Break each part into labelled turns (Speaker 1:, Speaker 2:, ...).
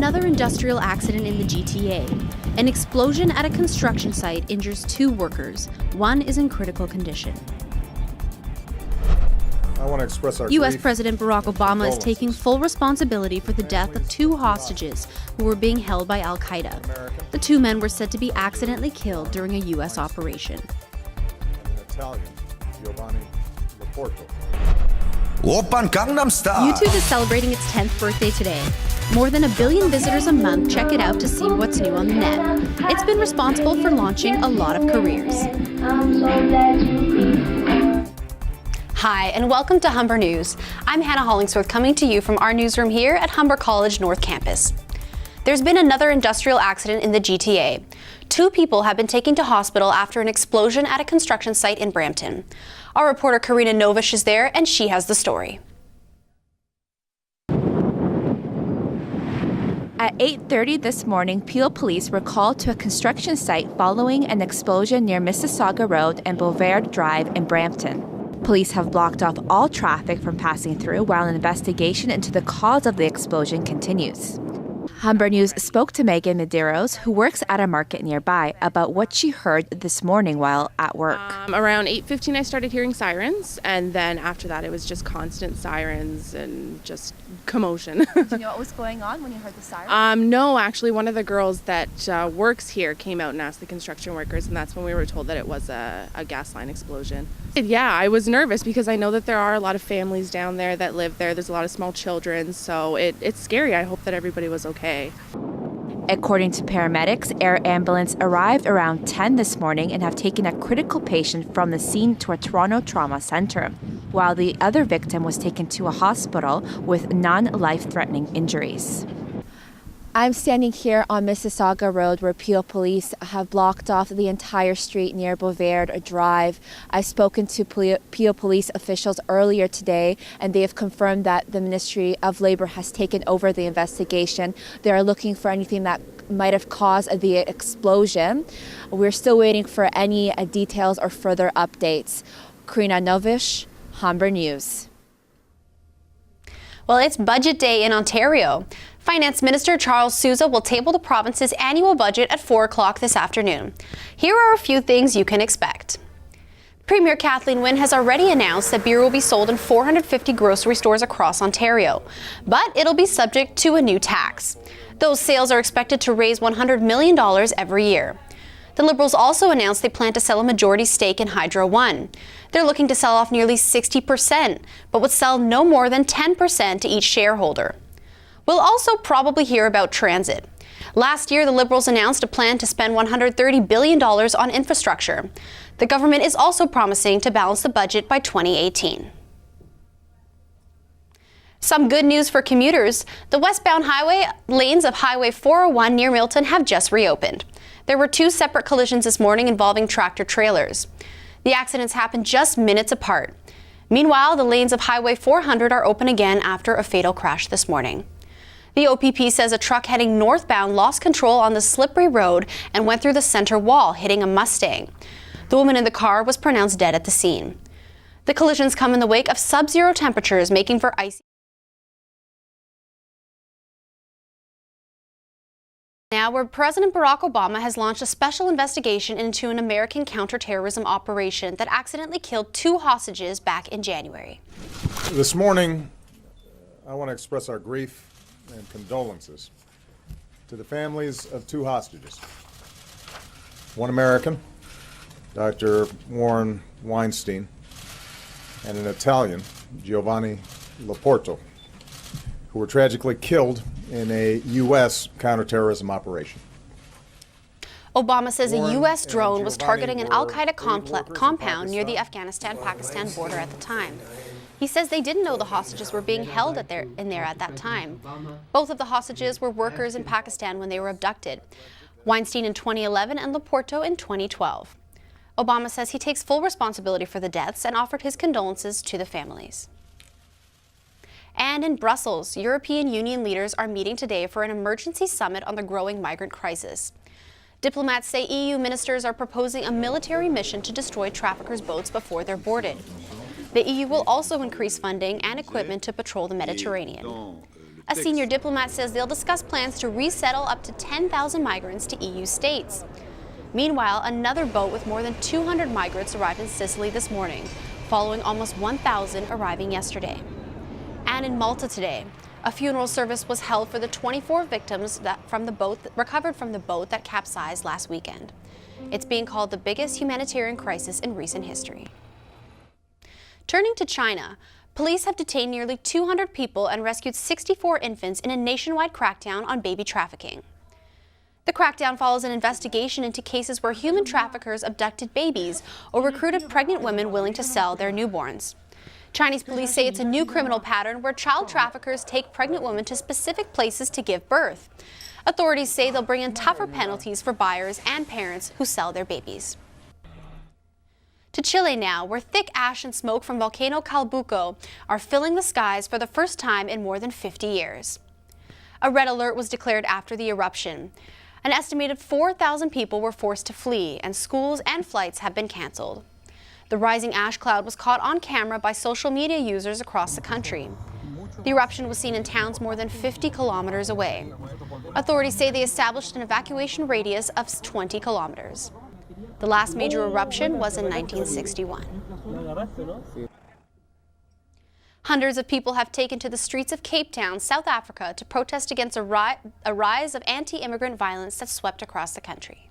Speaker 1: Another industrial accident in the GTA. An explosion at a construction site injures 2 workers. One is in critical condition.
Speaker 2: I want to express our
Speaker 1: U.S.
Speaker 2: grief.
Speaker 1: President Barack Obama is taking full responsibility for the death of 2 hostages who were being held by Al-Qaeda. The 2 men were said to be accidentally killed during a U.S. operation.
Speaker 2: An Italian, Giovanni Laporto.
Speaker 3: Oppan Gangnam Style.
Speaker 1: YouTube is celebrating its 10th birthday today. More than 1 billion visitors a month check it out to see what's new on the net. It's been responsible for launching a lot of careers. Hi, and welcome to Humber News. I'm Hannah Hollingsworth, coming to you from our newsroom here at Humber College North Campus. There's been another industrial accident in the GTA. 2 people have been taken to hospital after an explosion at a construction site in Brampton. Our reporter Karina Novish is there, and she has the story.
Speaker 4: At 8:30 this morning, Peel police were called to a construction site following an explosion near Mississauga Road and Boulevard Drive in Brampton. Police have blocked off all traffic from passing through while an investigation into the cause of the explosion continues. Humber News spoke to Megan Medeiros, who works at a market nearby, about what she heard this morning while at work.
Speaker 5: Around 8:15 I started hearing sirens, and then after that it was just constant sirens and just commotion.
Speaker 4: Do you know what was going on when you heard the siren?
Speaker 5: No, actually one of the girls that works here came out and asked the construction workers, and that's when we were told that it was a gas line explosion. Yeah, I was nervous because I know that there are a lot of families down there that live there. There's a lot of small children, so it's scary. I hope that everybody was okay.
Speaker 4: According to paramedics, air ambulance arrived around 10 this morning and have taken a critical patient from the scene to a Toronto trauma center, while the other victim was taken to a hospital with non-life-threatening injuries. I'm standing here on Mississauga Road where Peel police have blocked off the entire street near Boulevard Drive. I've spoken to Peel police officials earlier today, and they have confirmed that the Ministry of Labour has taken over the investigation. They are looking for anything that might have caused the explosion. We're still waiting for any details or further updates. Karina Novish, Humber News.
Speaker 1: Well, it's budget day in Ontario. Finance Minister Charles Sousa will table the province's annual budget at 4 o'clock this afternoon. Here are a few things you can expect. Premier Kathleen Wynne has already announced that beer will be sold in 450 grocery stores across Ontario, but it'll be subject to a new tax. Those sales are expected to raise $100 million every year. The Liberals also announced they plan to sell a majority stake in Hydro One. They're looking to sell off nearly 60%, but would sell no more than 10% to each shareholder. We'll also probably hear about transit. Last year, the Liberals announced a plan to spend $130 billion on infrastructure. The government is also promising to balance the budget by 2018. Some good news for commuters. The westbound highway lanes of Highway 401 near Milton have just reopened. There were 2 separate collisions this morning involving tractor-trailers. The accidents happened just minutes apart. Meanwhile, the lanes of Highway 400 are open again after a fatal crash this morning. The OPP says a truck heading northbound lost control on the slippery road and went through the center wall, hitting a Mustang. The woman in the car was pronounced dead at the scene. The collisions come in the wake of sub-zero temperatures, making for icy. Now, where President Barack Obama has launched a special investigation into an American counterterrorism operation that accidentally killed 2 hostages back in January.
Speaker 2: This morning, I want to express our grief and condolences to the families of 2 hostages. One American, Dr. Warren Weinstein, and an Italian, Giovanni Laporto, who were tragically killed in a U.S. counterterrorism operation.
Speaker 1: Obama says a U.S. drone was targeting an Al-Qaeda compound near the Afghanistan-Pakistan border at the time. He says they didn't know the hostages were being held in there at that time. Both of the hostages were workers in Pakistan when they were abducted. Weinstein in 2011 and Laporto in 2012. Obama says he takes full responsibility for the deaths and offered his condolences to the families. And in Brussels, European Union leaders are meeting today for an emergency summit on the growing migrant crisis. Diplomats say EU ministers are proposing a military mission to destroy traffickers' boats before they're boarded. The EU will also increase funding and equipment to patrol the Mediterranean. A senior diplomat says they'll discuss plans to resettle up to 10,000 migrants to EU states. Meanwhile, another boat with more than 200 migrants arrived in Sicily this morning, following almost 1,000 arriving yesterday. And in Malta today, a funeral service was held for the 24 victims recovered from the boat that capsized last weekend. It's being called the biggest humanitarian crisis in recent history. Turning to China, police have detained nearly 200 people and rescued 64 infants in a nationwide crackdown on baby trafficking. The crackdown follows an investigation into cases where human traffickers abducted babies or recruited pregnant women willing to sell their newborns. Chinese police say it's a new criminal pattern where child traffickers take pregnant women to specific places to give birth. Authorities say they'll bring in tougher penalties for buyers and parents who sell their babies. To Chile now, where thick ash and smoke from volcano Calbuco are filling the skies for the first time in more than 50 years. A red alert was declared after the eruption. An estimated 4,000 people were forced to flee, and schools and flights have been canceled. The rising ash cloud was caught on camera by social media users across the country. The eruption was seen in towns more than 50 kilometers away. Authorities say they established an evacuation radius of 20 kilometers. The last major eruption was in 1961. Hundreds of people have taken to the streets of Cape Town, South Africa, to protest against a rise of anti-immigrant violence that swept across the country.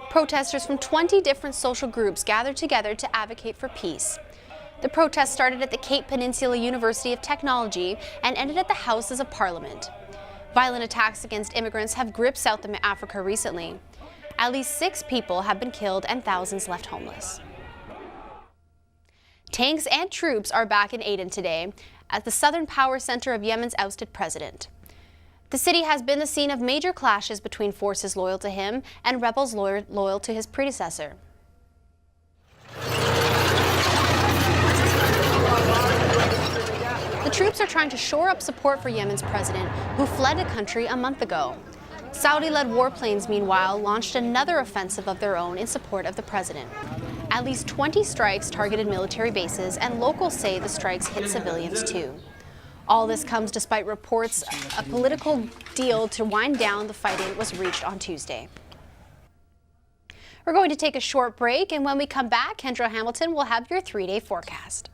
Speaker 1: Protesters from 20 different social groups gathered together to advocate for peace. The protest started at the Cape Peninsula University of Technology and ended at the Houses of Parliament. Violent attacks against immigrants have gripped South Africa recently. At least 6 people have been killed and thousands left homeless. Tanks and troops are back in Aden today at the southern power center of Yemen's ousted president. The city has been the scene of major clashes between forces loyal to him and rebels loyal to his predecessor. The troops are trying to shore up support for Yemen's president, who fled the country a month ago. Saudi-led warplanes, meanwhile, launched another offensive of their own in support of the president. At least 20 strikes targeted military bases, and locals say the strikes hit civilians too. All this comes despite reports a political deal to wind down the fighting was reached on Tuesday. We're going to take a short break, and when we come back, Kendra Hamilton will have your 3-day forecast.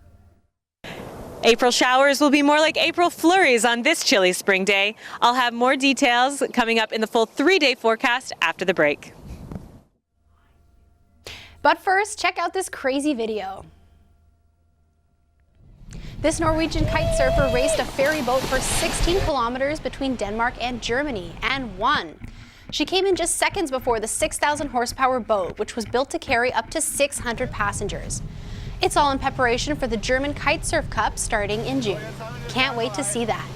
Speaker 6: April showers will be more like April flurries on this chilly spring day. I'll have more details coming up in the full 3-day forecast after the break.
Speaker 1: But first, check out this crazy video. This Norwegian kite surfer raced a ferry boat for 16 kilometers between Denmark and Germany and won. She came in just seconds before the 6,000 horsepower boat, which was built to carry up to 600 passengers. It's all in preparation for the German Kite Surf Cup starting in June. Can't wait to see that.